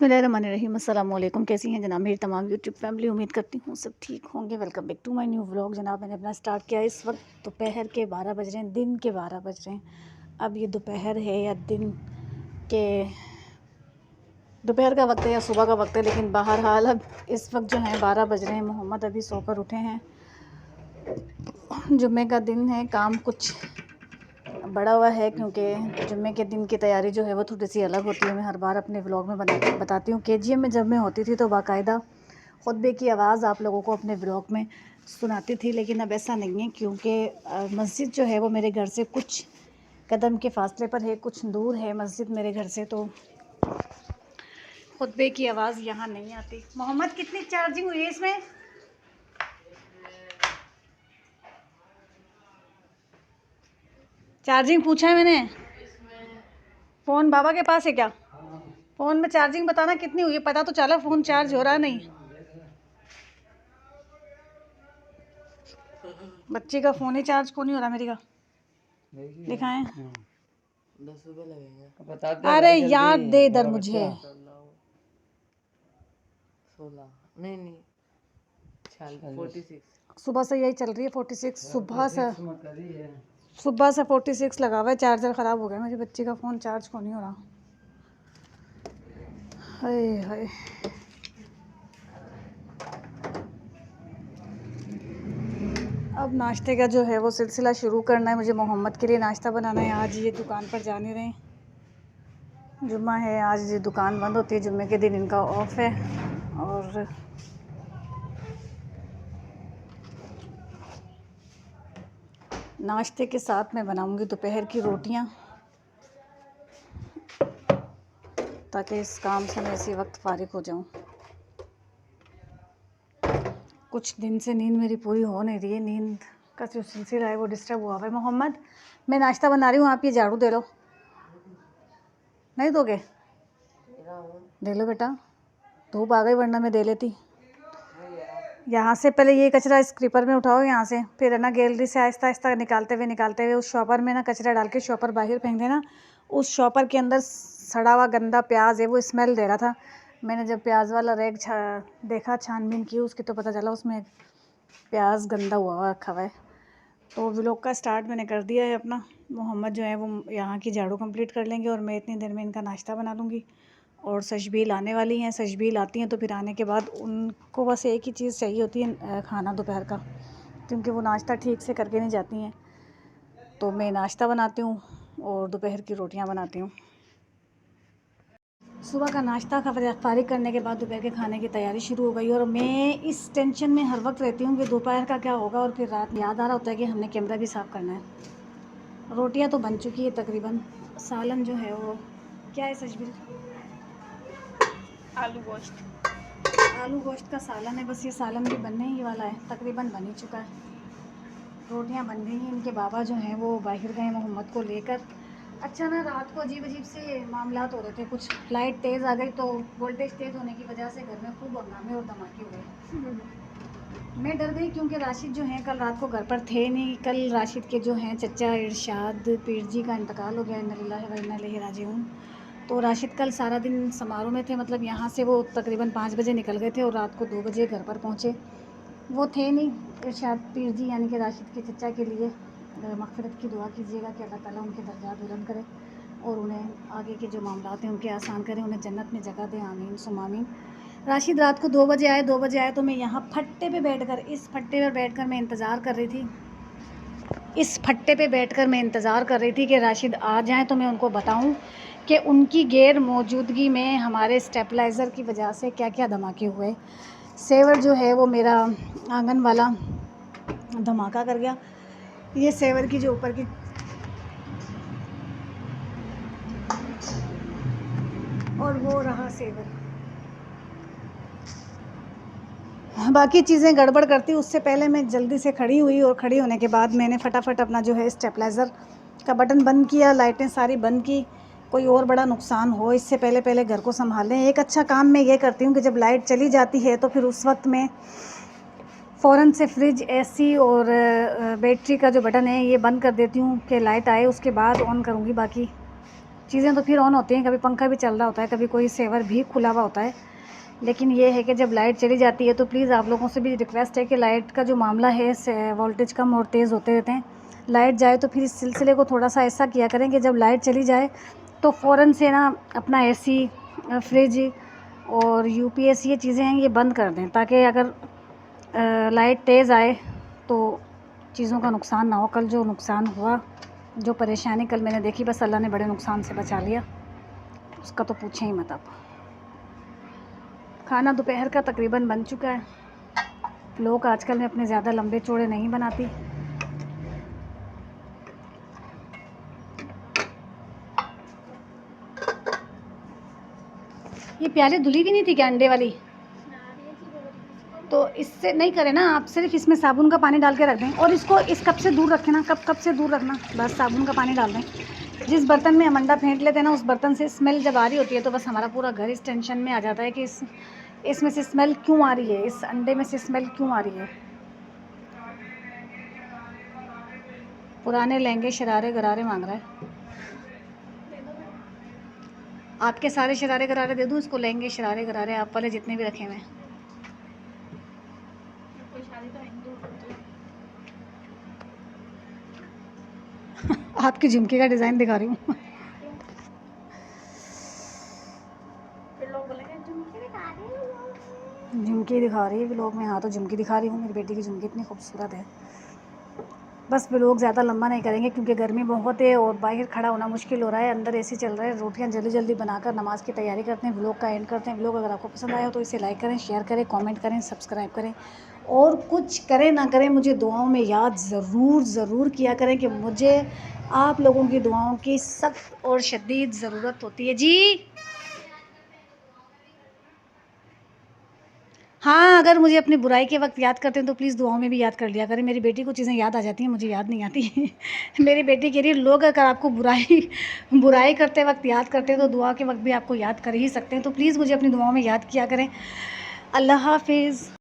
बिस्मिल्लाहिर्रहमानिर्रहीम। अस्सलाम वालेकुम। कैसी हैं जनाब मेरी तमाम यूट्यूब फैमिली। उम्मीद करती हूँ सब ठीक होंगे। Welcome back to my new vlog. जनाब मैंने अपना स्टार्ट किया इस वक्त दोपहर के 12 बज रहे हैं, दिन के 12 बज रहे हैं। अब ये दोपहर है या दिन के दोपहर का वक्त है या सुबह का वक्त है, लेकिन बहरहाल अब इस वक्त जो है 12 बज रहे हैं। मोहम्मद अभी सोकर उठे हैं। जुम्मे का दिन है, काम कुछ बड़ा हुआ है क्योंकि जुम्मे के दिन की तैयारी जो है वो थोड़ी सी अलग होती है। मैं हर बार अपने व्लॉग में बताती हूँ। केजीएम में जब मैं होती थी तो बाकायदा खुतबे की आवाज़ आप लोगों को अपने व्लॉग में सुनाती थी, लेकिन अब ऐसा नहीं है क्योंकि मस्जिद जो है वो मेरे घर से कुछ कदम के फासले पर है, कुछ दूर है मस्जिद मेरे घर से, तो खुतबे की आवाज़ यहाँ नहीं आती। मोहम्मद कितनी चार्जिंग हुई है इसमें? चार्जिंग पूछा है मैंने। फ़ोन बाबा के पास है क्या? फ़ोन में चार्जिंग बताना कितनी हुई है, पता तो चला फ़ोन चार्ज हो रहा नहीं। बच्चे का फ़ोन ही चार्ज क्यों नहीं हो रहा मेरी का? दिखाएं। 10 रुपए लगेंगे। अरे यार दे इधर मुझे। 16 नहीं 46। सुबह से यही चल रही है 46। सुबह से 46 लगा हुआ है। चार्जर ख़राब हो गया मेरे बच्चे का फ़ोन चार्ज क्यों नहीं हो रहा। हाय हाय। अब नाश्ते का जो है वो सिलसिला शुरू करना है। मुझे मोहम्मद के लिए नाश्ता बनाना है। आज ये दुकान पर जा नहीं रहे, जुम्मा है, आज ये दुकान बंद होती है। जुम्मे के दिन इनका ऑफ है। और नाश्ते के साथ मैं बनाऊंगी दोपहर की रोटियां, ताकि इस काम से मैं इसी वक्त फारिग हो जाऊं। कुछ दिन से नींद मेरी पूरी हो नहीं रही है। नींद का जो सिलसिला है वो डिस्टर्ब हुआ है। मोहम्मद मैं नाश्ता बना रही हूँ, आप ये झाड़ू दे लो। नहीं दोगे? दे लो बेटा, धूप आ गई वरना मैं दे लेती। यहाँ से पहले ये कचरा इस क्रीपर में उठाओ, यहाँ से फिर है ना गैलरी से आहिस्ता आहिस्ता निकालते हुए उस शॉपर में ना कचरा डाल के शॉपर बाहर फेंक देना। उस शॉपर के अंदर सड़ा हुआ गंदा प्याज है, वो स्मेल दे रहा था। मैंने जब प्याज वाला रैक देखा, छानबीन की उसकी, तो पता चला उसमें प्याज गंदा हुआ रखा हुआ है। तो व्लॉग का स्टार्ट मैंने कर दिया है अपना। मोहम्मद जो है वो यहाँ की झाड़ू कंप्लीट कर लेंगे और मैं इतनी देर में इनका नाश्ता बना लूँगी। और सशबील आने वाली हैं। सशबील आती हैं तो फिर आने के बाद उनको बस एक ही चीज़ चाहिए होती है, खाना दोपहर का, क्योंकि वो नाश्ता ठीक से करके नहीं जाती हैं। तो मैं नाश्ता बनाती हूँ और दोपहर की रोटियाँ बनाती हूँ। सुबह का नाश्ता फारिग करने के बाद दोपहर के खाने की तैयारी शुरू हो गई। और मैं इस टेंशन में हर वक्त रहती हूँ कि दोपहर का क्या होगा, और फिर रात याद आ रहा होता है कि हमने कैमरा भी साफ़ करना है। रोटियाँ तो बन चुकी है तकरीबन। सालन जो है वो क्या है सशबील? आलू गोश्त का सालन है। बस ये सालन भी बनने ही वाला है, तकरीबन बन ही चुका है। रोटियां बन गई हैं। इनके बाबा जो हैं वो बाहर गए मोहम्मद को लेकर। अच्छा ना, रात को अजीब अजीब से मामलात हो रहे थे। कुछ लाइट तेज़ आ गई तो वोल्टेज तेज़ होने की वजह से घर में खूब हंगामे और धमाके हुए। मैं डर गई क्योंकि राशिद जो हैं कल रात को घर पर थे नहीं। कल राशिद के जो हैं चचा इरशाद पीर जी का इंतकाल हो गया। इन्ना लिल्लाहि व इन्ना इलैहि राजिऊन। तो राशिद कल सारा दिन समारोह में थे, मतलब यहाँ से वो तकरीबन 5 बजे निकल गए थे और रात को 2 बजे घर पर पहुँचे। वो थे नहीं इरशाद पीर जी, यानी कि राशिद के चचा के लिए मग़फ़िरत की दुआ कीजिएगा कि अल्लाह ताला उनके दर्जात बुलंद करे और उन्हें आगे के जो मामलात हैं उनके आसान करें, उन्हें जन्नत में जगह दें। आमीन सुम आमीन। राशिद रात को 2 बजे आए। 2 बजे आए तो मैं यहाँ फट्टे पे बैठकर, इस फट्टे पर बैठकर मैं इंतज़ार कर रही थी। इस फट्टे पे बैठकर मैं इंतज़ार कर रही थी कि राशिद आ जाएं तो मैं उनको बताऊं कि उनकी गैर मौजूदगी में हमारे स्टेबलाइज़र की वजह से क्या क्या धमाके हुए। सेवर जो है वो मेरा आंगन वाला धमाका कर गया। ये सेवर की जो ऊपर की और वो रहा सेवर। बाकी चीज़ें गड़बड़ करती उससे पहले मैं जल्दी से खड़ी हुई और खड़ी होने के बाद मैंने फटाफट अपना जो है स्टेबलाइज़र का बटन बंद किया, लाइटें सारी बंद की। कोई और बड़ा नुकसान हो इससे पहले घर को संभालें। एक अच्छा काम मैं ये करती हूँ कि जब लाइट चली जाती है तो फिर उस वक्त में फ़ौरन से फ्रिज, एसी और बैटरी का जो बटन है ये बंद कर देती हूँ कि लाइट आए उसके बाद ऑन करूँगी बाकी चीज़ें तो फिर ऑन होती हैं, कभी पंखा भी चल रहा होता है, कभी कोई सेवर भी खुला हुआ होता है। लेकिन ये है कि जब लाइट चली जाती है तो प्लीज़ आप लोगों से भी रिक्वेस्ट है कि लाइट का जो मामला है, वोल्टेज कम और तेज़ होते रहते हैं। लाइट जाए तो फिर इस सिलसिले को थोड़ा सा ऐसा किया करें कि जब लाइट चली जाए तो फ़ौरन से ना अपना एसी, फ्रिज और यूपीएस ये चीज़ें हैं ये बंद कर दें, ताकि अगर लाइट तेज़ आए तो चीज़ों का नुकसान ना हो। कल जो नुकसान हुआ, जो परेशानी कल मैंने देखी, बस अल्लाह ने बड़े नुकसान से बचा लिया, उसका तो पूछें ही मत आप। खाना दोपहर का तकरीबन बन चुका है। लोग आजकल मैं अपने ज़्यादा लंबे चौड़े नहीं बनाती। ये प्याले धुली भी नहीं थी क्या अंडे वाली? तो इससे नहीं करें ना आप, सिर्फ इसमें साबुन का पानी डाल के रख दें और इसको इस कप से दूर रखें ना, कप से दूर रखना, बस साबुन का पानी डाल दें। जिस बर्तन में हम अंडा फेंट लेते हैं ना, उस बर्तन से स्मेल जब आ रही होती है तो बस हमारा पूरा घर इस टेंशन में आ जाता है कि इसमें से स्मेल क्यों आ रही है, इस अंडे में से स्मेल क्यों आ रही है। पुराने लहंगे शरारे गरारे मांग रहा है। आपके सारे शरारे गरारे दे दूँ इसको? लहंगे शरारे गरारे आप वाले जितने भी रखे हुए हैं। आपकी झुमके का डिज़ाइन दिखा रही हूँ। झुमकी दिखा रही है व्लॉग में। हाँ तो झुमकी दिखा रही हूँ, मेरी बेटी की झुमकी इतनी खूबसूरत है। बस व्लॉग ज़्यादा लंबा नहीं करेंगे क्योंकि गर्मी बहुत है और बाहर खड़ा होना मुश्किल हो रहा है, अंदर एसी चल रहा है। रोटियां जल्दी जल्दी बनाकर नमाज़ की तैयारी करते हैं, व्लॉग का एंड करते हैं। व्लॉग अगर आपको पसंद आया हो तो इसे लाइक करें, शेयर करें, कमेंट करें, सब्सक्राइब करें और कुछ करें ना करें मुझे दुआओं में याद ज़रूर किया करें कि मुझे आप लोगों की दुआओं की सख्त और शदीद ज़रूरत होती है। जी हाँ, अगर मुझे अपनी बुराई के वक्त याद करते हैं तो प्लीज़ दुआओं में भी याद कर लिया करें। मेरी बेटी को चीज़ें याद आ जाती हैं, मुझे याद नहीं आती। मेरी बेटी कह रही है लोग अगर आपको बुराई करते वक्त याद करते हैं तो दुआ के वक्त भी आपको याद कर ही सकते हैं। तो प्लीज़ मुझे अपनी दुआओं में याद किया करें। अल्लाह हाफ़िज़।